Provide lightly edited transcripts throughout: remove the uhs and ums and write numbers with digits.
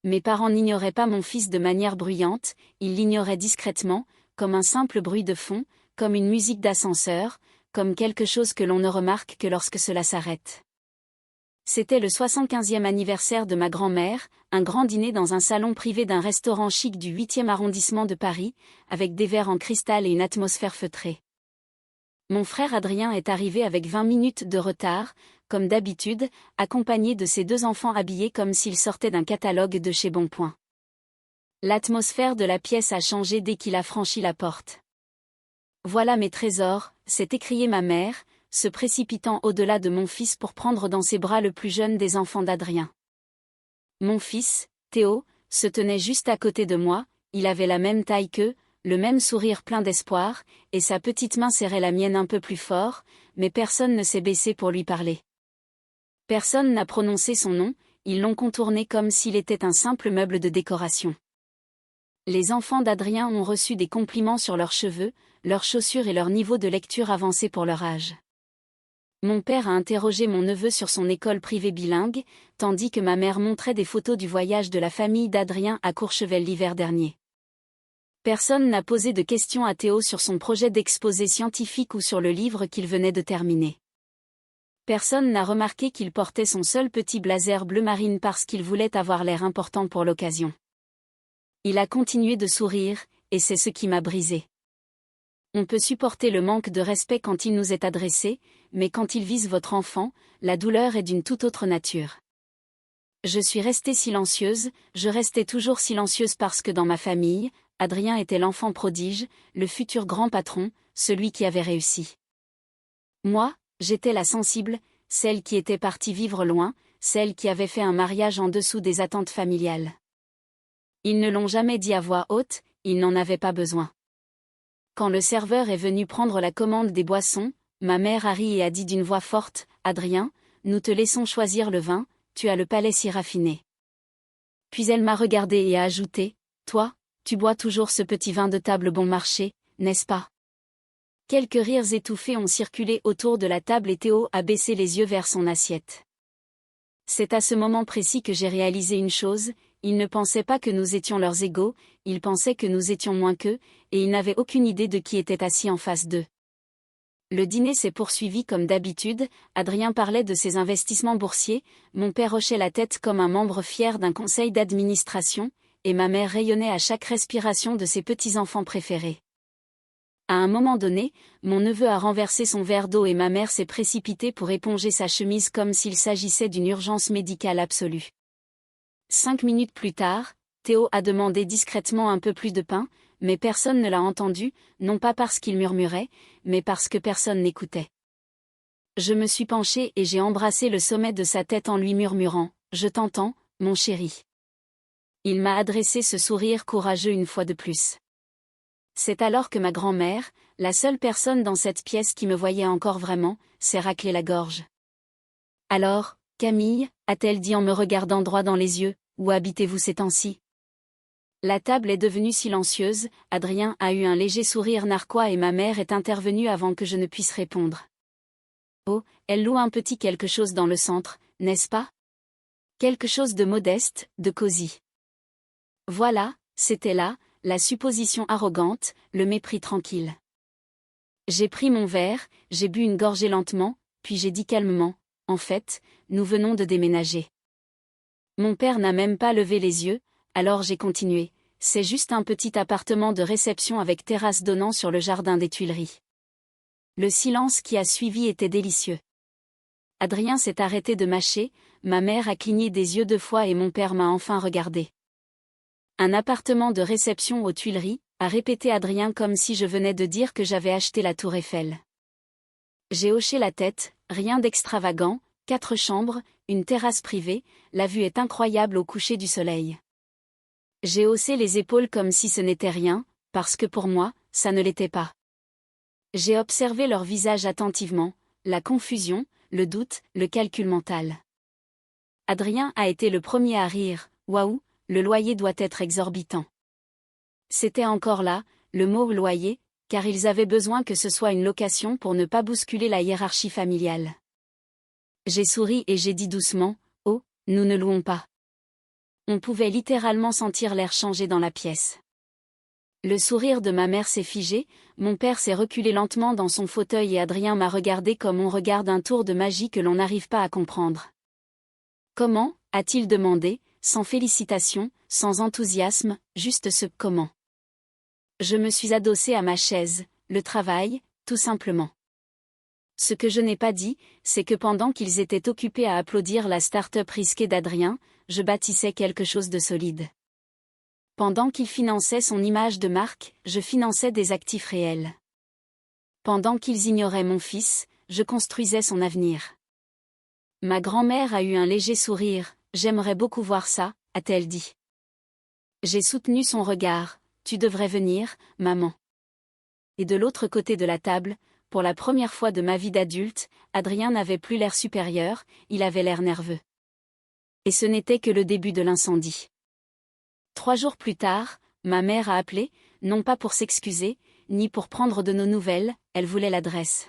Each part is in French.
Mes parents n'ignoraient pas mon fils de manière bruyante, ils l'ignoraient discrètement, comme un simple bruit de fond, comme une musique d'ascenseur, comme quelque chose que l'on ne remarque que lorsque cela s'arrête. C'était le 75e anniversaire de ma grand-mère, un grand dîner dans un salon privé d'un restaurant chic du 8e arrondissement de Paris, avec des verres en cristal et une atmosphère feutrée. Mon frère Adrien est arrivé avec 20 minutes de retard, comme d'habitude, accompagné de ses 2 enfants habillés comme s'ils sortaient d'un catalogue de chez Bonpoint. L'atmosphère de la pièce a changé dès qu'il a franchi la porte. « Voilà mes trésors », s'est écriée ma mère, se précipitant au-delà de mon fils pour prendre dans ses bras le plus jeune des enfants d'Adrien. Mon fils, Théo, se tenait juste à côté de moi, il avait la même taille qu'eux, le même sourire plein d'espoir, et sa petite main serrait la mienne un peu plus fort, mais personne ne s'est baissé pour lui parler. Personne n'a prononcé son nom, ils l'ont contourné comme s'il était un simple meuble de décoration. Les enfants d'Adrien ont reçu des compliments sur leurs cheveux, leurs chaussures et leur niveau de lecture avancé pour leur âge. Mon père a interrogé mon neveu sur son école privée bilingue, tandis que ma mère montrait des photos du voyage de la famille d'Adrien à Courchevel l'hiver dernier. Personne n'a posé de questions à Théo sur son projet d'exposé scientifique ou sur le livre qu'il venait de terminer. Personne n'a remarqué qu'il portait son seul petit blazer bleu marine parce qu'il voulait avoir l'air important pour l'occasion. Il a continué de sourire, et c'est ce qui m'a brisé. On peut supporter le manque de respect quand il nous est adressé, mais quand il vise votre enfant, la douleur est d'une toute autre nature. Je suis restée silencieuse, je restais toujours silencieuse parce que dans ma famille, Adrien était l'enfant prodige, le futur grand patron, celui qui avait réussi. Moi, j'étais la sensible, celle qui était partie vivre loin, celle qui avait fait un mariage en dessous des attentes familiales. Ils ne l'ont jamais dit à voix haute, ils n'en avaient pas besoin. Quand le serveur est venu prendre la commande des boissons, ma mère a ri et a dit d'une voix forte, « Adrien, nous te laissons choisir le vin, tu as le palais si raffiné. » Puis elle m'a regardé et a ajouté, « Toi, tu bois toujours ce petit vin de table bon marché, n'est-ce pas ?» Quelques rires étouffés ont circulé autour de la table et Théo a baissé les yeux vers son assiette. C'est à ce moment précis que j'ai réalisé une chose, ils ne pensaient pas que nous étions leurs égaux, ils pensaient que nous étions moins qu'eux, et ils n'avaient aucune idée de qui était assis en face d'eux. Le dîner s'est poursuivi comme d'habitude, Adrien parlait de ses investissements boursiers, mon père hochait la tête comme un membre fier d'un conseil d'administration, et ma mère rayonnait à chaque respiration de ses petits-enfants préférés. À un moment donné, mon neveu a renversé son verre d'eau et ma mère s'est précipitée pour éponger sa chemise comme s'il s'agissait d'une urgence médicale absolue. 5 minutes plus tard, Théo a demandé discrètement un peu plus de pain, mais personne ne l'a entendu, non pas parce qu'il murmurait, mais parce que personne n'écoutait. Je me suis penchée et j'ai embrassé le sommet de sa tête en lui murmurant « Je t'entends, mon chéri ». Il m'a adressé ce sourire courageux une fois de plus. C'est alors que ma grand-mère, la seule personne dans cette pièce qui me voyait encore vraiment, s'est raclé la gorge. « Alors, Camille, a-t-elle dit en me regardant droit dans les yeux, où habitez-vous ces temps-ci » La table est devenue silencieuse, Adrien a eu un léger sourire narquois et ma mère est intervenue avant que je ne puisse répondre. « Oh, elle loue un petit quelque chose dans le centre, n'est-ce pas ? Quelque chose de modeste, de cosy. » Voilà, c'était là, la supposition arrogante, le mépris tranquille. J'ai pris mon verre, j'ai bu une gorgée lentement, puis j'ai dit calmement, « En fait, nous venons de déménager. » Mon père n'a même pas levé les yeux, alors j'ai continué, « C'est juste un petit appartement de réception avec terrasse donnant sur le jardin des Tuileries. » Le silence qui a suivi était délicieux. Adrien s'est arrêté de mâcher, ma mère a cligné des yeux 2 fois et mon père m'a enfin regardé. Un appartement de réception aux Tuileries, a répété Adrien comme si je venais de dire que j'avais acheté la Tour Eiffel. J'ai hoché la tête, rien d'extravagant, 4 chambres, une terrasse privée, la vue est incroyable au coucher du soleil. J'ai haussé les épaules comme si ce n'était rien, parce que pour moi, ça ne l'était pas. J'ai observé leur visage attentivement, la confusion, le doute, le calcul mental. Adrien a été le premier à rire, « Waouh, le loyer doit être exorbitant. » C'était encore là, le mot loyer, car ils avaient besoin que ce soit une location pour ne pas bousculer la hiérarchie familiale. J'ai souri et j'ai dit doucement, « Oh, nous ne louons pas. » On pouvait littéralement sentir l'air changer dans la pièce. Le sourire de ma mère s'est figé, mon père s'est reculé lentement dans son fauteuil et Adrien m'a regardé comme on regarde un tour de magie que l'on n'arrive pas à comprendre. « Comment » a-t-il demandé, sans félicitations, sans enthousiasme, juste ce « comment ». Je me suis adossée à ma chaise, le travail, tout simplement. Ce que je n'ai pas dit, c'est que pendant qu'ils étaient occupés à applaudir la start-up risquée d'Adrien, je bâtissais quelque chose de solide. Pendant qu'il finançait son image de marque, je finançais des actifs réels. Pendant qu'ils ignoraient mon fils, je construisais son avenir. Ma grand-mère a eu un léger sourire. « J'aimerais beaucoup voir ça », a-t-elle dit. J'ai soutenu son regard. « Tu devrais venir, maman. » Et de l'autre côté de la table, pour la première fois de ma vie d'adulte, Adrien n'avait plus l'air supérieur, il avait l'air nerveux. Et ce n'était que le début de l'incendie. 3 jours plus tard, ma mère a appelé, non pas pour s'excuser, ni pour prendre de nos nouvelles, elle voulait l'adresse.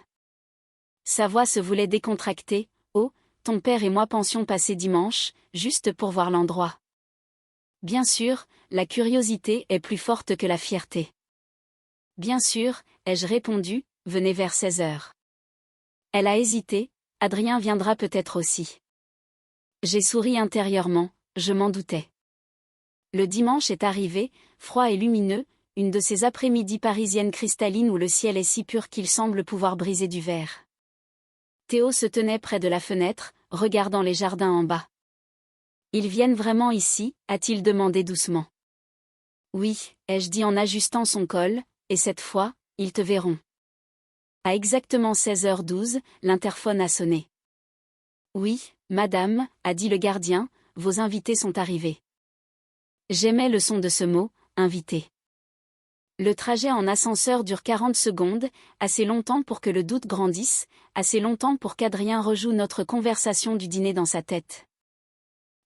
Sa voix se voulait décontractée. « Oh, ton père et moi pensions passer dimanche, juste pour voir l'endroit. » Bien sûr, la curiosité est plus forte que la fierté. Bien sûr, ai-je répondu, venez vers 16 heures. Elle a hésité, Adrien viendra peut-être aussi. J'ai souri intérieurement, je m'en doutais. Le dimanche est arrivé, froid et lumineux, une de ces après-midi parisiennes cristallines où le ciel est si pur qu'il semble pouvoir briser du verre. Théo se tenait près de la fenêtre, regardant les jardins en bas. « Ils viennent vraiment ici » a-t-il demandé doucement. « Oui » ai-je dit en ajustant son col, et cette fois, ils te verront. À exactement 16h12, l'interphone a sonné. « Oui, madame » a dit le gardien, « vos invités sont arrivés. » J'aimais le son de ce mot, invité. Le trajet en ascenseur dure 40 secondes, assez longtemps pour que le doute grandisse, assez longtemps pour qu'Adrien rejoue notre conversation du dîner dans sa tête.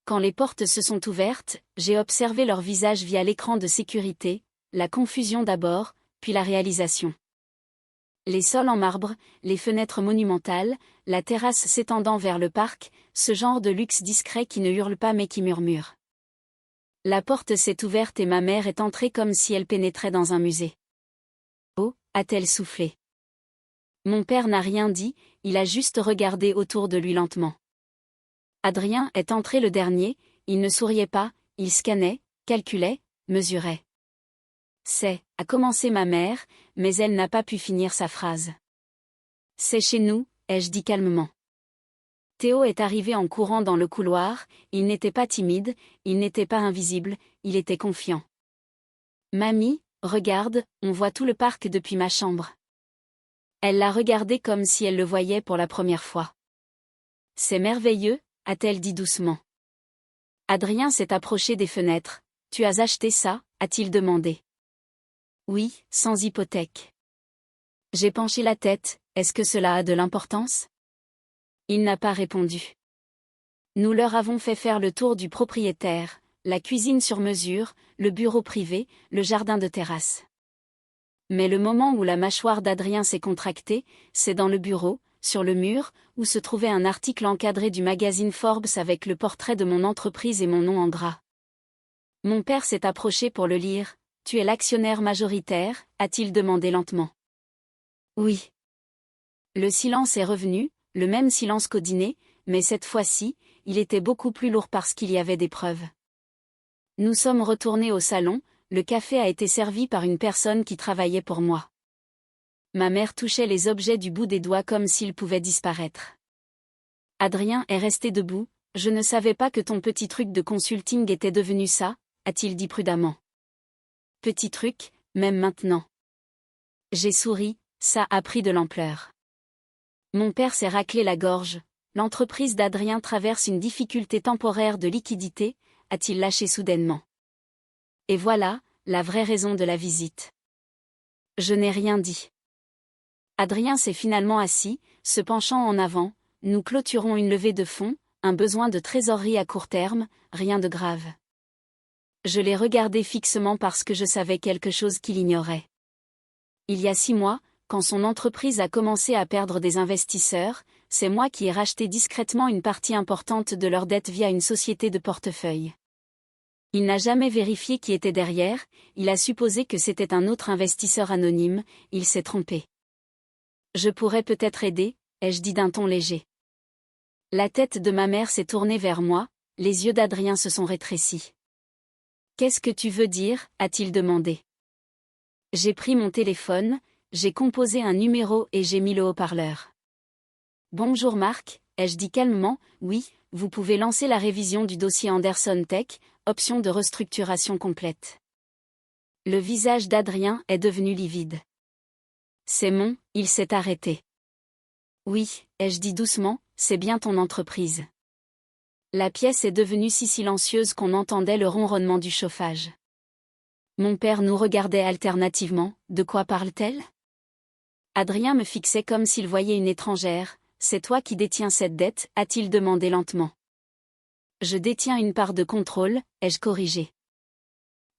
Quand les portes se sont ouvertes, j'ai observé leur visage via l'écran de sécurité, la confusion d'abord, puis la réalisation. Les sols en marbre, les fenêtres monumentales, la terrasse s'étendant vers le parc, ce genre de luxe discret qui ne hurle pas mais qui murmure. La porte s'est ouverte et ma mère est entrée comme si elle pénétrait dans un musée. « Oh » a-t-elle soufflé. Mon père n'a rien dit, il a juste regardé autour de lui lentement. Adrien est entré le dernier, il ne souriait pas, il scannait, calculait, mesurait. « C'est » a commencé ma mère, mais elle n'a pas pu finir sa phrase. « C'est chez nous » ai-je dit calmement. Théo est arrivé en courant dans le couloir, il n'était pas timide, il n'était pas invisible, il était confiant. « Mamie, regarde, on voit tout le parc depuis ma chambre. » Elle l'a regardé comme si elle le voyait pour la première fois. « C'est merveilleux » a-t-elle dit doucement. Adrien s'est approché des fenêtres. « Tu as acheté ça » a-t-il demandé. « Oui, sans hypothèque. » J'ai penché la tête, est-ce que cela a de l'importance ? Il n'a pas répondu. Nous leur avons fait faire le tour du propriétaire, la cuisine sur mesure, le bureau privé, le jardin de terrasse. Mais le moment où la mâchoire d'Adrien s'est contractée, c'est dans le bureau, sur le mur, où se trouvait un article encadré du magazine Forbes avec le portrait de mon entreprise et mon nom en gras. Mon père s'est approché pour le lire. « Tu es l'actionnaire majoritaire » a-t-il demandé lentement. « Oui. » Le silence est revenu, le même silence qu'au dîner, mais cette fois-ci, il était beaucoup plus lourd parce qu'il y avait des preuves. Nous sommes retournés au salon, le café a été servi par une personne qui travaillait pour moi. Ma mère touchait les objets du bout des doigts comme s'ils pouvaient disparaître. Adrien est resté debout. « Je ne savais pas que ton petit truc de consulting était devenu ça » a-t-il dit prudemment. « Petit truc, même maintenant. » J'ai souri, ça a pris de l'ampleur. Mon père s'est raclé la gorge. L'entreprise d'Adrien traverse une difficulté temporaire de liquidité, a-t-il lâché soudainement. Et voilà, la vraie raison de la visite. Je n'ai rien dit. Adrien s'est finalement assis, se penchant en avant. Nous clôturons une levée de fonds, un besoin de trésorerie à court terme, rien de grave. Je l'ai regardé fixement parce que je savais quelque chose qu'il ignorait. Il y a 6 mois, quand son entreprise a commencé à perdre des investisseurs, c'est moi qui ai racheté discrètement une partie importante de leur dette via une société de portefeuille. Il n'a jamais vérifié qui était derrière, il a supposé que c'était un autre investisseur anonyme, il s'est trompé. Je pourrais peut-être aider, ai-je dit d'un ton léger. La tête de ma mère s'est tournée vers moi, les yeux d'Adrien se sont rétrécis. Qu'est-ce que tu veux dire, a-t-il demandé. J'ai pris mon téléphone, j'ai composé un numéro et j'ai mis le haut-parleur. Bonjour Marc, ai-je dit calmement, oui, vous pouvez lancer la révision du dossier Anderson Tech, option de restructuration complète. Le visage d'Adrien est devenu livide. C'est mon, il s'est arrêté. Oui, ai-je dit doucement, c'est bien ton entreprise. La pièce est devenue si silencieuse qu'on entendait le ronronnement du chauffage. Mon père nous regardait alternativement, de quoi parle-t-elle? Adrien me fixait comme s'il voyait une étrangère. C'est toi qui détiens cette dette, a-t-il demandé lentement. Je détiens une part de contrôle, ai-je corrigé.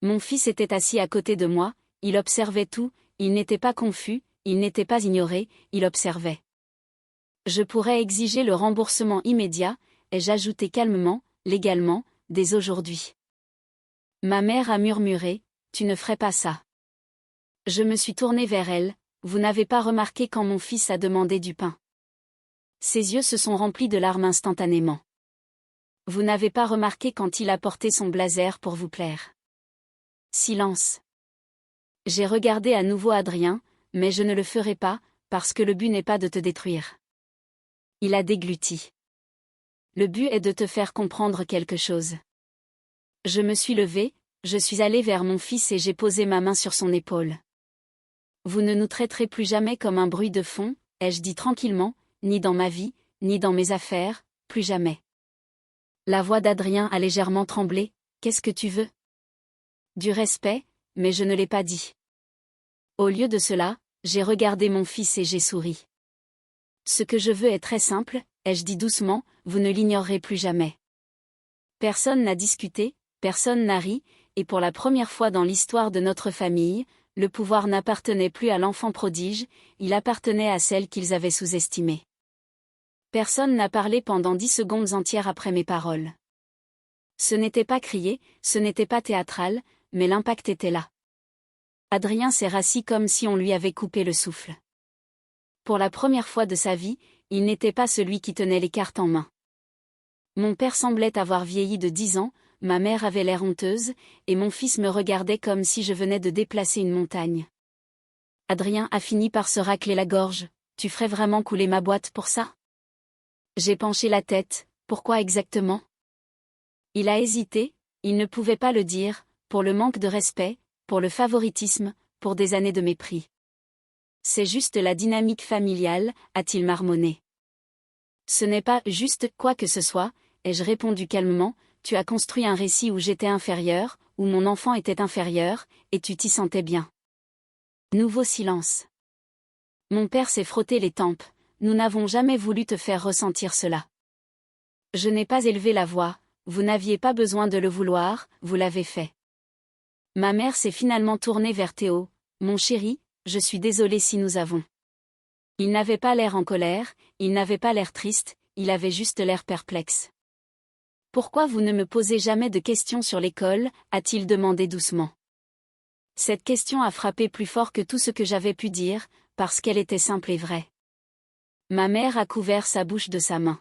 Mon fils était assis à côté de moi, il observait tout, il n'était pas confus, il n'était pas ignoré, il observait. Je pourrais exiger le remboursement immédiat, ai-je ajouté calmement, légalement, dès aujourd'hui. Ma mère a murmuré, tu ne ferais pas ça. Je me suis tournée vers elle, vous n'avez pas remarqué quand mon fils a demandé du pain. Ses yeux se sont remplis de larmes instantanément. Vous n'avez pas remarqué quand il a porté son blazer pour vous plaire. Silence. J'ai regardé à nouveau Adrien, mais je ne le ferai pas, parce que le but n'est pas de te détruire. Il a dégluti. Le but est de te faire comprendre quelque chose. Je me suis levée, je suis allée vers mon fils et j'ai posé ma main sur son épaule. Vous ne nous traiterez plus jamais comme un bruit de fond, ai-je dit tranquillement, ni dans ma vie, ni dans mes affaires, plus jamais. La voix d'Adrien a légèrement tremblé, qu'est-ce que tu veux? Du respect, mais je ne l'ai pas dit. Au lieu de cela, j'ai regardé mon fils et j'ai souri. Ce que je veux est très simple, ai-je dit doucement, vous ne l'ignorerez plus jamais. Personne n'a discuté, personne n'a ri, et pour la première fois dans l'histoire de notre famille, le pouvoir n'appartenait plus à l'enfant prodige, il appartenait à celle qu'ils avaient sous-estimée. Personne n'a parlé pendant 10 secondes entières après mes paroles. Ce n'était pas crié, ce n'était pas théâtral, mais l'impact était là. Adrien s'est rassis comme si on lui avait coupé le souffle. Pour la première fois de sa vie, il n'était pas celui qui tenait les cartes en main. Mon père semblait avoir vieilli de 10 ans, ma mère avait l'air honteuse, et mon fils me regardait comme si je venais de déplacer une montagne. Adrien a fini par se racler la gorge, tu ferais vraiment couler ma boîte pour ça? J'ai penché la tête, pourquoi exactement? Il a hésité, il ne pouvait pas le dire, pour le manque de respect, pour le favoritisme, pour des années de mépris. C'est juste la dynamique familiale, a-t-il marmonné. Ce n'est pas juste quoi que ce soit, ai-je répondu calmement, tu as construit un récit où j'étais inférieur, où mon enfant était inférieur, et tu t'y sentais bien. Nouveau silence. Mon père s'est frotté les tempes, nous n'avons jamais voulu te faire ressentir cela. Je n'ai pas élevé la voix, vous n'aviez pas besoin de le vouloir, vous l'avez fait. Ma mère s'est finalement tournée vers Théo, mon chéri, je suis désolée si nous avons. Il n'avait pas l'air en colère, il n'avait pas l'air triste, il avait juste l'air perplexe. Pourquoi vous ne me posez jamais de questions sur l'école, a-t-il demandé doucement. Cette question a frappé plus fort que tout ce que j'avais pu dire, parce qu'elle était simple et vraie. Ma mère a couvert sa bouche de sa main.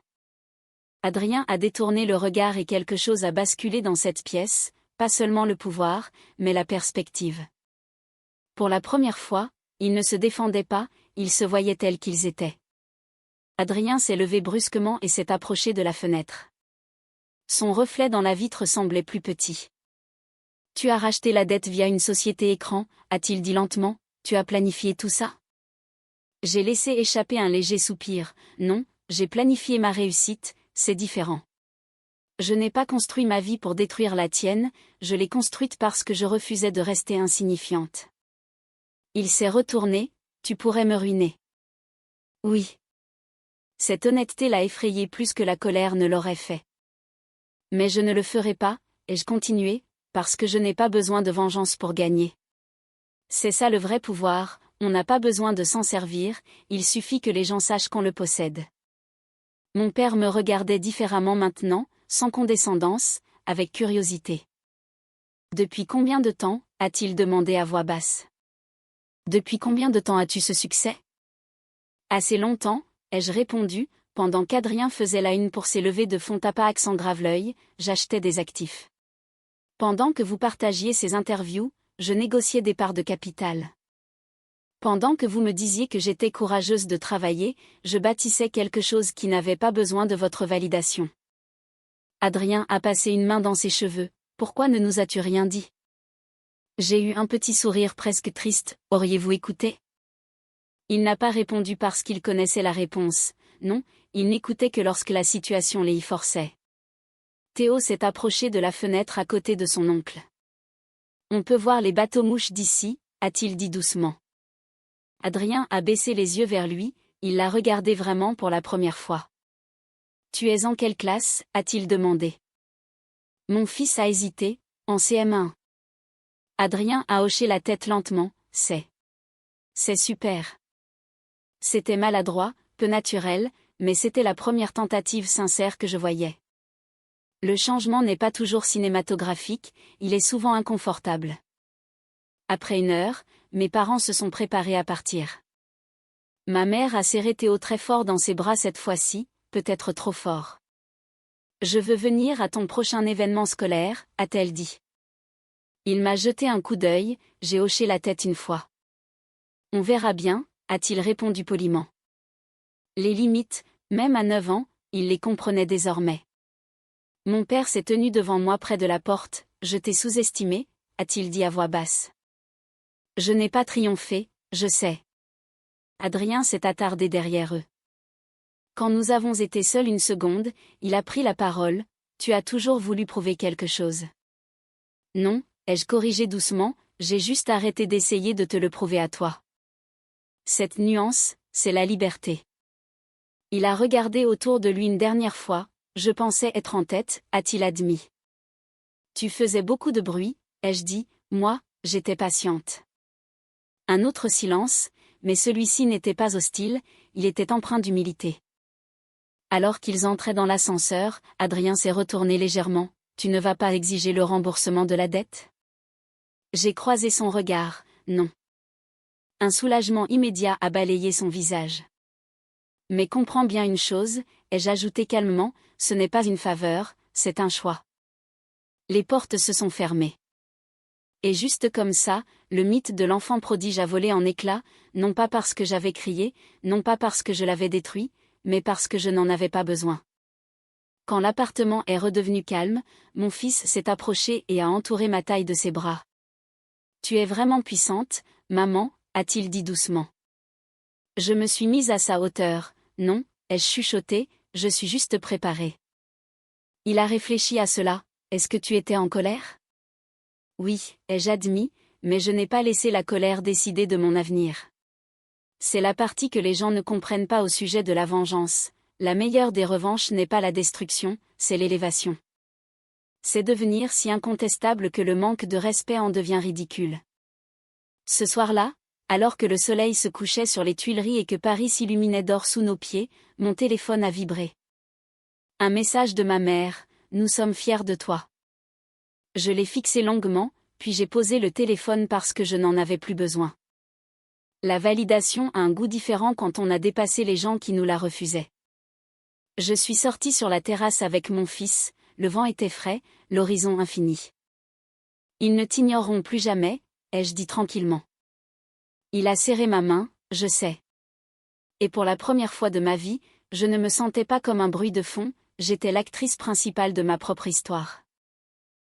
Adrien a détourné le regard et quelque chose a basculé dans cette pièce, pas seulement le pouvoir, mais la perspective. Pour la première fois, ils ne se défendaient pas, ils se voyaient tels qu'ils étaient. Adrien s'est levé brusquement et s'est approché de la fenêtre. Son reflet dans la vitre semblait plus petit. Tu as racheté la dette via une société écran, a-t-il dit lentement, tu as planifié tout ça? J'ai laissé échapper un léger soupir, non, j'ai planifié ma réussite, c'est différent. Je n'ai pas construit ma vie pour détruire la tienne, je l'ai construite parce que je refusais de rester insignifiante. Il s'est retourné, tu pourrais me ruiner. Oui. Cette honnêteté l'a effrayé plus que la colère ne l'aurait fait. Mais je ne le ferai pas, ai-je continué, parce que je n'ai pas besoin de vengeance pour gagner. C'est ça le vrai pouvoir, on n'a pas besoin de s'en servir, il suffit que les gens sachent qu'on le possède. Mon père me regardait différemment maintenant, sans condescendance, avec curiosité. Depuis combien de temps, a-t-il demandé à voix basse. Depuis combien de temps as-tu ce succès? Assez longtemps, ai-je répondu, pendant qu'Adrien faisait la une pour ses levées de fonds tapa accent grave l'œil, j'achetais des actifs. Pendant que vous partagiez ces interviews, je négociais des parts de capital. Pendant que vous me disiez que j'étais courageuse de travailler, je bâtissais quelque chose qui n'avait pas besoin de votre validation. Adrien a passé une main dans ses cheveux. Pourquoi ne nous as-tu rien dit? J'ai eu un petit sourire presque triste. Auriez-vous écouté? Il n'a pas répondu parce qu'il connaissait la réponse. Non, il n'écoutait que lorsque la situation les y forçait. Théo s'est approché de la fenêtre à côté de son oncle. On peut voir les bateaux-mouches d'ici, a-t-il dit doucement. Adrien a baissé les yeux vers lui, il l'a regardé vraiment pour la première fois. Tu es en quelle classe, a-t-il demandé. Mon fils a hésité, en CM1. Adrien a hoché la tête lentement, c'est super. C'était maladroit, peu naturel, mais c'était la première tentative sincère que je voyais. Le changement n'est pas toujours cinématographique, il est souvent inconfortable. Après 1 heure, mes parents se sont préparés à partir. Ma mère a serré Théo très fort dans ses bras cette fois-ci, peut-être trop fort. Je veux venir à ton prochain événement scolaire, a-t-elle dit. Il m'a jeté un coup d'œil, j'ai hoché la tête une fois. On verra bien, a-t-il répondu poliment. Les limites, même à 9 ans, il les comprenait désormais. Mon père s'est tenu devant moi près de la porte, je t'ai sous-estimé, a-t-il dit à voix basse. Je n'ai pas triomphé, je sais. Adrien s'est attardé derrière eux. Quand nous avons été seuls une seconde, il a pris la parole, tu as toujours voulu prouver quelque chose. Non, ai-je corrigé doucement, j'ai juste arrêté d'essayer de te le prouver à toi. Cette nuance, c'est la liberté. Il a regardé autour de lui une dernière fois, je pensais être en tête, a-t-il admis. Tu faisais beaucoup de bruit, ai-je dit, moi, j'étais patiente. Un autre silence, mais celui-ci n'était pas hostile, il était empreint d'humilité. Alors qu'ils entraient dans l'ascenseur, Adrien s'est retourné légèrement, tu ne vas pas exiger le remboursement de la dette? J'ai croisé son regard, non. Un soulagement immédiat a balayé son visage. Mais comprends bien une chose, ai-je ajouté calmement, ce n'est pas une faveur, c'est un choix. Les portes se sont fermées. Et juste comme ça, le mythe de l'enfant prodige a volé en éclats, non pas parce que j'avais crié, non pas parce que je l'avais détruit, mais parce que je n'en avais pas besoin. Quand l'appartement est redevenu calme, mon fils s'est approché et a entouré ma taille de ses bras. Tu es vraiment puissante, maman, a-t-il dit doucement. Je me suis mise à sa hauteur, non, ai-je chuchoté, je suis juste préparée. Il a réfléchi à cela, est-ce que tu étais en colère? Oui, ai-je admis, mais je n'ai pas laissé la colère décider de mon avenir. C'est la partie que les gens ne comprennent pas au sujet de la vengeance. La meilleure des revanches n'est pas la destruction, c'est l'élévation. C'est devenir si incontestable que le manque de respect en devient ridicule. Ce soir-là, alors que le soleil se couchait sur les Tuileries et que Paris s'illuminait d'or sous nos pieds, mon téléphone a vibré. Un message de ma mère, nous sommes fiers de toi. Je l'ai fixé longuement, puis j'ai posé le téléphone parce que je n'en avais plus besoin. La validation a un goût différent quand on a dépassé les gens qui nous la refusaient. Je suis sortie sur la terrasse avec mon fils, le vent était frais, l'horizon infini. Ils ne t'ignoreront plus jamais, ai-je dit tranquillement. Il a serré ma main, je sais. Et pour la première fois de ma vie, je ne me sentais pas comme un bruit de fond, j'étais l'actrice principale de ma propre histoire.